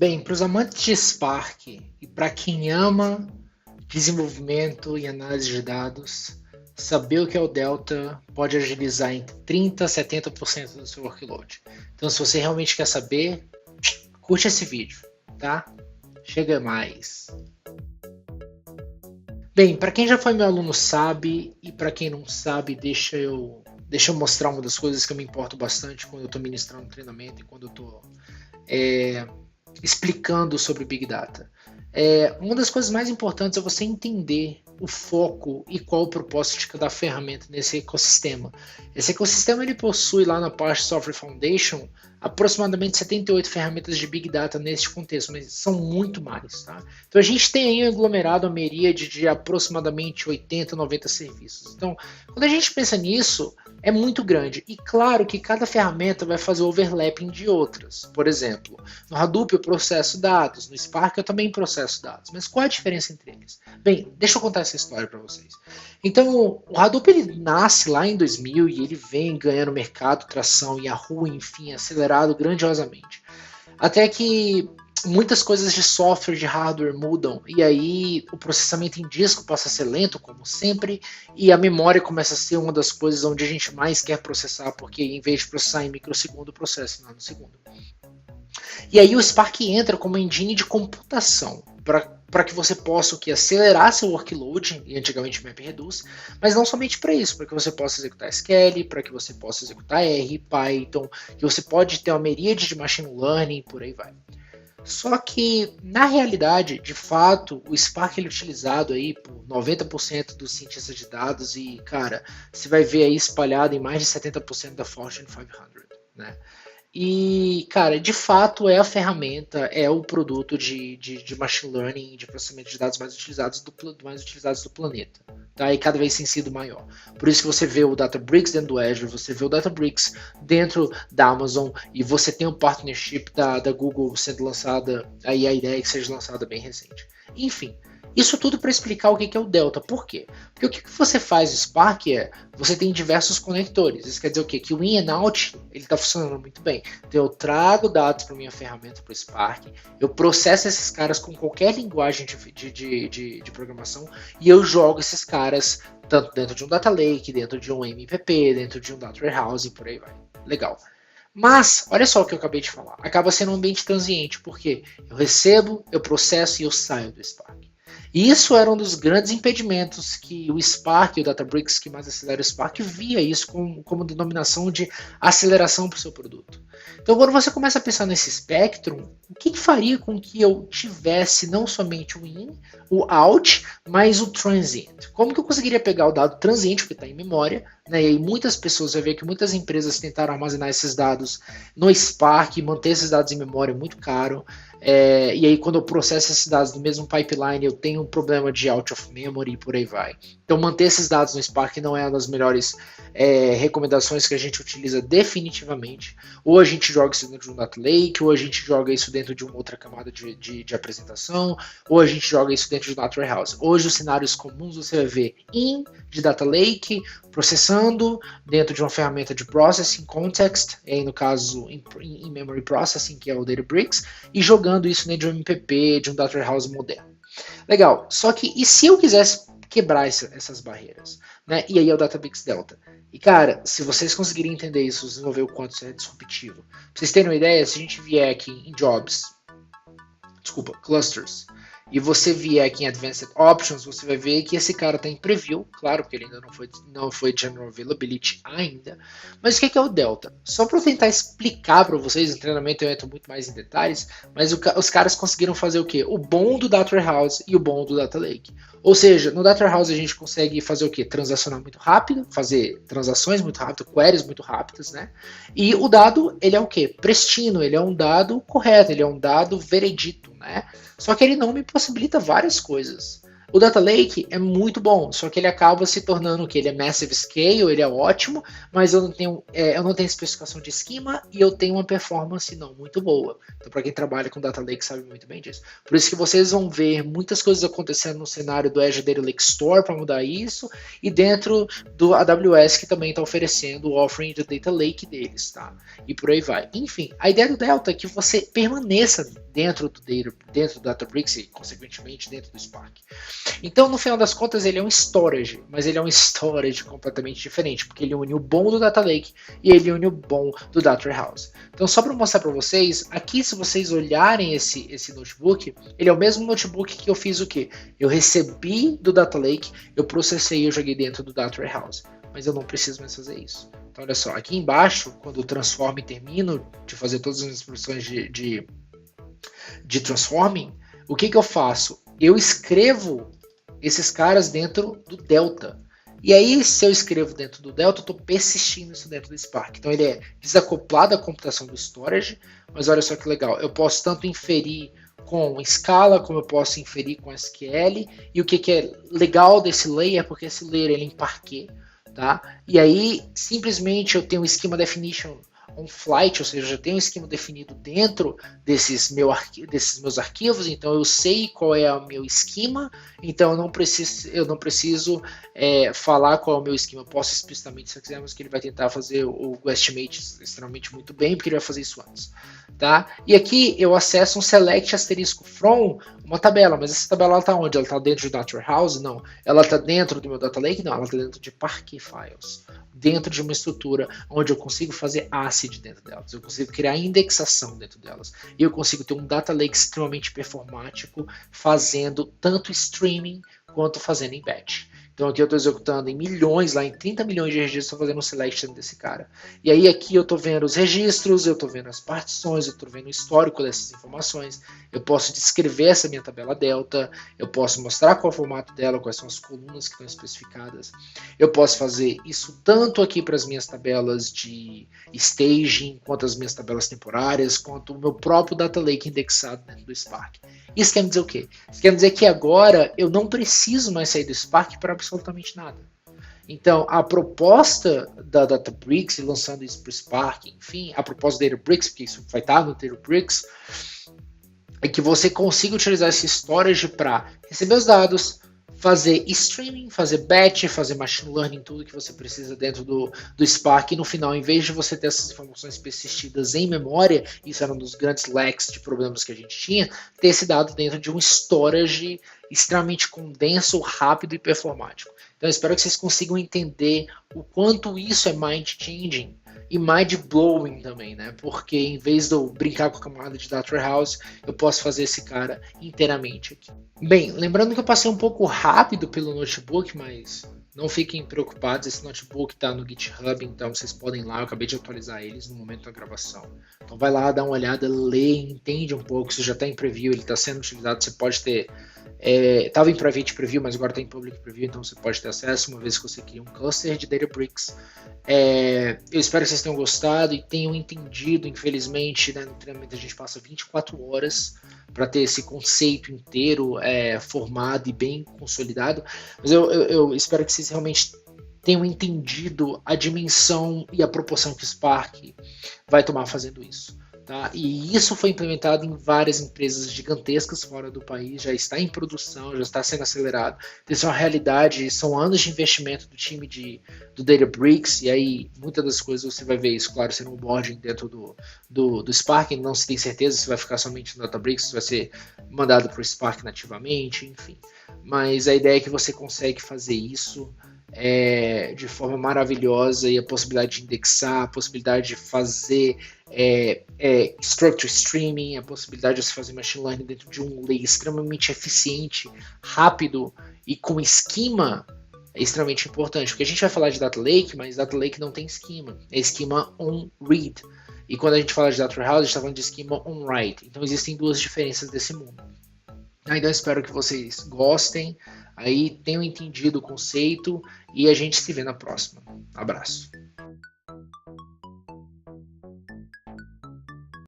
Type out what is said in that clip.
Bem, para os amantes de Spark e para quem ama desenvolvimento e análise de dados, saber o que é o Delta pode agilizar entre 30% a 70% do seu workload. Então, se você realmente quer saber, curte esse vídeo, tá? Chega mais. Bem, para quem já foi meu aluno sabe, e para quem não sabe, deixa eu mostrar uma das coisas que eu me importo bastante quando eu estou ministrando treinamento e quando eu estou explicando sobre Big Data. Uma das coisas mais importantes é você entender o foco e qual o propósito de cada ferramenta nesse ecossistema. Esse ecossistema ele possui lá na parte Software Foundation aproximadamente 78 ferramentas de Big Data neste contexto, mas são muito mais. Tá? Então a gente tem aí um aglomerado, uma miríade de aproximadamente 80, 90 serviços. Então, quando a gente pensa nisso, é muito grande. E claro que cada ferramenta vai fazer overlapping de outras. Por exemplo, no Hadoop eu processo dados, no Spark eu também processo dados. Mas qual é a diferença entre eles? Bem, deixa eu contar essa história para vocês. Então, o Hadoop ele nasce lá em 2000 e ele vem ganhando mercado, tração, Yahoo, enfim, acelerado grandiosamente. Até que muitas coisas de software, de hardware mudam, e aí o processamento em disco passa a ser lento, como sempre, e a memória começa a ser uma das coisas onde a gente mais quer processar, porque em vez de processar em microsegundo, processa em nanosegundo. E aí o Spark entra como engine de computação, para que você possa acelerar seu workload, e antigamente MapReduce, mas não somente para isso, para que você possa executar SQL, para que você possa executar R, Python, que você pode ter uma miríade de machine learning, por aí vai. Só que, na realidade, de fato, o Spark ele é utilizado aí por 90% dos cientistas de dados e, cara, você vai ver aí espalhado em mais de 70% da Fortune 500, né? E, cara, de fato é a ferramenta, é o produto de machine learning, de processamento de dados mais utilizados do planeta. Tá? E cada vez tem sido maior. Por isso que você vê o Databricks dentro do Azure, você vê o Databricks dentro da Amazon e você tem um partnership da Google sendo lançada, aí a ideia é que seja lançada bem recente. Enfim, isso tudo para explicar o que é o Delta. Por quê? Porque o que você faz no Spark você tem diversos conectores. Isso quer dizer o quê? Que o in and out ele está funcionando muito bem. Então eu trago dados para minha ferramenta, para o Spark, eu processo esses caras com qualquer linguagem de programação e eu jogo esses caras tanto dentro de um Data Lake, dentro de um MPP, dentro de um Data Warehouse e por aí vai. Legal. Mas, olha só o que eu acabei de falar. Acaba sendo um ambiente transiente, porque eu recebo, eu processo e eu saio do Spark. E isso era um dos grandes impedimentos que o Spark e o Databricks, que mais acelera o Spark, via isso como denominação de aceleração para o seu produto. Então, quando você começa a pensar nesse espectro, o que faria com que eu tivesse não somente o in, o out, mas o transient? Como que eu conseguiria pegar o dado transiente, que está em memória, né? E aí muitas pessoas, você vê que muitas empresas tentaram armazenar esses dados no Spark, manter esses dados em memória é muito caro. E aí quando eu processo esses dados no mesmo pipeline eu tenho um problema de out of memory e por aí vai. Então manter esses dados no Spark não é uma das melhores recomendações que a gente utiliza definitivamente. Ou a gente joga isso dentro de um Data Lake, ou a gente joga isso dentro de uma outra camada de apresentação, ou a gente joga isso dentro de um Data Warehouse. Hoje os cenários comuns você vai ver in de Data Lake, processando dentro de uma ferramenta de Processing Context, aí no caso in Memory Processing, que é o Databricks, e jogando isso dentro de um MPP, de um Data Warehouse moderno. Legal, só que e se eu quisesse quebrar essas barreiras? Né? E aí é o Databricks Delta. E cara, se vocês conseguirem entender isso, vocês vão ver o quanto isso é disruptivo. Pra vocês terem uma ideia, se a gente vier aqui em Clusters, e você vier aqui em Advanced Options, você vai ver que esse cara está em Preview, claro, porque ele ainda não foi General Availability ainda. Mas o que é o Delta? Só para eu tentar explicar para vocês, no treinamento eu entro muito mais em detalhes, mas os caras conseguiram fazer o quê? O bom do Data Warehouse e o bom do Data Lake. Ou seja, no Data Warehouse a gente consegue fazer o quê? Transacionar muito rápido, fazer transações muito rápido, queries muito rápidas, né? E o dado, ele é o quê? Pristino, ele é um dado correto, ele é um dado veredito, né? Só que ele não me possibilita várias coisas. O Data Lake é muito bom, só que ele acaba se tornando que ele é massive scale, ele é ótimo, mas eu não tenho especificação de esquema e eu tenho uma performance não muito boa. Então, para quem trabalha com Data Lake sabe muito bem disso. Por isso que vocês vão ver muitas coisas acontecendo no cenário do Azure Data Lake Store para mudar isso e dentro do AWS que também está oferecendo o offering de Data Lake deles, tá? E por aí vai. Enfim, a ideia do Delta é que você permaneça dentro do Databricks e, consequentemente, dentro do Spark. Então, no final das contas, ele é um storage, mas ele é um storage completamente diferente, porque ele une o bom do Data Lake e ele une o bom do Data Warehouse. Então, só para mostrar para vocês, aqui se vocês olharem esse notebook, ele é o mesmo notebook que eu fiz o quê? Eu recebi do Data Lake, eu processei e eu joguei dentro do Data Warehouse, mas eu não preciso mais fazer isso. Então, olha só, aqui embaixo, quando eu transformo e termino de fazer todas as instruções de transforming, o que eu faço? Eu escrevo esses caras dentro do Delta. E aí, se eu escrevo dentro do Delta, eu estou persistindo isso dentro do Spark. Então, ele é desacoplado da computação do storage, mas olha só que legal. Eu posso tanto inferir com Scala, como eu posso inferir com SQL. E o que é legal desse layer é porque esse layer ele é em Parquet. Tá? E aí, simplesmente, eu tenho um schema definition on flight, ou seja, já tenho um esquema definido dentro desses meus arquivos, então eu sei qual é o meu esquema, então eu não preciso falar qual é o meu esquema. Eu posso explicitamente, se quisermos, que ele vai tentar fazer o estimate extremamente muito bem, porque ele vai fazer isso antes. Tá? E aqui eu acesso um select asterisco from uma tabela, mas essa tabela está onde? Ela está dentro do Data Warehouse? Não. Ela está dentro do meu Data Lake? Não, ela está dentro de Parquet Files, dentro de uma estrutura onde eu consigo fazer ACID dentro delas, eu consigo criar indexação dentro delas, e eu consigo ter um Data Lake extremamente performático, fazendo tanto streaming quanto fazendo em batch. Então aqui eu estou executando em milhões, lá em 30 milhões de registros, estou fazendo um selection desse cara. E aí aqui eu estou vendo os registros, eu estou vendo as partições, eu estou vendo o histórico dessas informações, eu posso descrever essa minha tabela delta, eu posso mostrar qual é o formato dela, quais são as colunas que estão especificadas. Eu posso fazer isso tanto aqui para as minhas tabelas de staging, quanto as minhas tabelas temporárias, quanto o meu próprio Data Lake indexado dentro do Spark. Isso quer dizer o quê? Isso quer dizer que agora eu não preciso mais sair do Spark para absolutamente nada. Então, a proposta da Databricks, lançando isso para o Spark, enfim, a proposta da Databricks, porque isso vai estar no Databricks, é que você consiga utilizar esse storage para receber os dados, fazer streaming, fazer batch, fazer machine learning, tudo que você precisa dentro do Spark, e no final, em vez de você ter essas informações persistidas em memória, isso era um dos grandes lacks de problemas que a gente tinha, ter esse dado dentro de um storage extremamente condenso, rápido e performático. Então, eu espero que vocês consigam entender o quanto isso é mind-changing e mind-blowing também, né? Porque em vez de eu brincar com a camada de Data Warehouse, eu posso fazer esse cara inteiramente aqui. Bem, lembrando que eu passei um pouco rápido pelo notebook, mas não fiquem preocupados, esse notebook está no GitHub, então vocês podem ir lá, eu acabei de atualizar eles no momento da gravação. Então vai lá, dá uma olhada, lê, entende um pouco, isso já está em preview, ele está sendo utilizado, você pode ter... Estava em private preview, mas agora está em public preview, então você pode ter acesso uma vez que você cria um cluster de Databricks. Eu espero que vocês tenham gostado e tenham entendido. Infelizmente, né, no treinamento a gente passa 24 horas para ter esse conceito inteiro formado e bem consolidado, mas eu espero que vocês realmente tenham entendido a dimensão e a proporção que o Spark vai tomar fazendo isso. Tá? E isso foi implementado em várias empresas gigantescas fora do país, já está em produção, já está sendo acelerado. Então, isso é uma realidade, são anos de investimento do time do Databricks, e aí muitas das coisas você vai ver isso, claro, sendo um onboarding dentro do Spark, não se tem certeza se vai ficar somente no Databricks, se vai ser mandado para o Spark nativamente, enfim. Mas a ideia é que você consegue fazer isso de forma maravilhosa, e a possibilidade de indexar, a possibilidade de fazer structure streaming, a possibilidade de você fazer machine learning dentro de um layer extremamente eficiente, rápido e com esquema é extremamente importante, porque a gente vai falar de Data Lake, mas Data Lake não tem esquema, é esquema on read, e quando a gente fala de Data Warehouse, a gente está falando de esquema on write, então existem duas diferenças desse mundo. Então espero que vocês gostem, aí tenham entendido o conceito, e a gente se vê na próxima. Abraço.